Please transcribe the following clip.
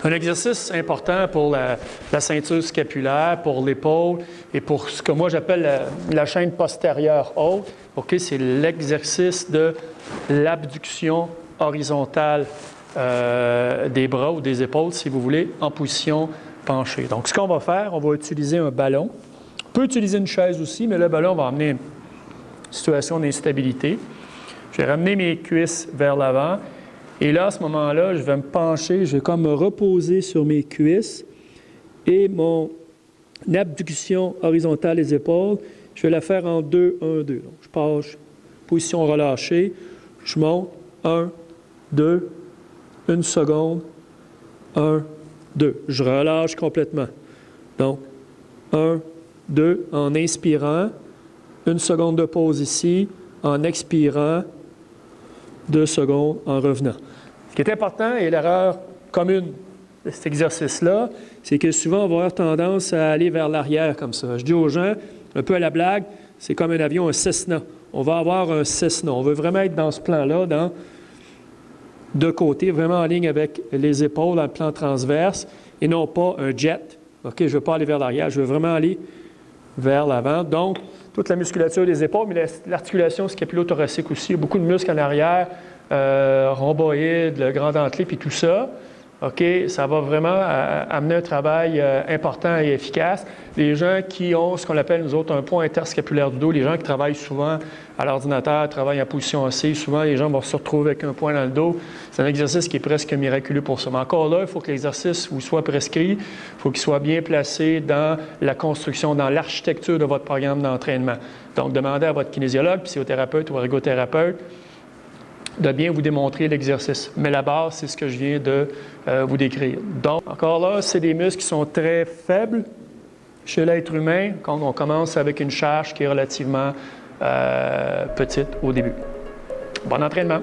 Un exercice important pour la ceinture scapulaire, pour l'épaule et pour ce que moi j'appelle la chaîne postérieure haute. OK, c'est l'exercice de l'abduction horizontale des bras ou des épaules, si vous voulez, en position penchée. Donc, ce qu'on va faire, on va utiliser un ballon. On peut utiliser une chaise aussi, mais le ballon va amener une situation d'instabilité. Je vais ramener mes cuisses vers l'avant. Et là, à ce moment-là, je vais me pencher, je vais comme me reposer sur mes cuisses et mon abduction horizontale des épaules, je vais la faire en 2, 1, 2. Donc, je passe, position relâchée, je monte, 1, 2, 1 seconde, 1, 2. Je relâche complètement. Donc, 1, 2, en inspirant, 1 seconde de pause ici, en expirant, 2 secondes en revenant. Ce qui est important et l'erreur commune de cet exercice-là, c'est que souvent, on va avoir tendance à aller vers l'arrière comme ça. Je dis aux gens, un peu à la blague, c'est comme un avion, un Cessna. On va avoir un Cessna. On veut vraiment être dans ce plan-là, de côté, vraiment en ligne avec les épaules dans le plan transverse et non pas un jet. OK, je ne veux pas aller vers l'arrière, je veux vraiment aller vers l'avant. Donc, toute la musculature des épaules, mais l'articulation scapulo-thoracique aussi. Il y a beaucoup de muscles en arrière, rhomboïde, le grand dentelé, puis tout ça. OK, ça va vraiment amener un travail important et efficace. Les gens qui ont ce qu'on appelle, nous autres, un point interscapulaire du dos, les gens qui travaillent souvent à l'ordinateur, travaillent en position assise, souvent les gens vont se retrouver avec un point dans le dos. C'est un exercice qui est presque miraculeux pour ça. Mais encore là, il faut que l'exercice vous soit prescrit, il faut qu'il soit bien placé dans la construction, dans l'architecture de votre programme d'entraînement. Donc, demandez à votre kinésiologue, psychothérapeute ou ergothérapeute de bien vous démontrer l'exercice. Mais la base, c'est ce que je viens de vous décrire. Donc, encore là, c'est des muscles qui sont très faibles chez l'être humain quand on commence avec une charge qui est relativement petite au début. Bon entraînement!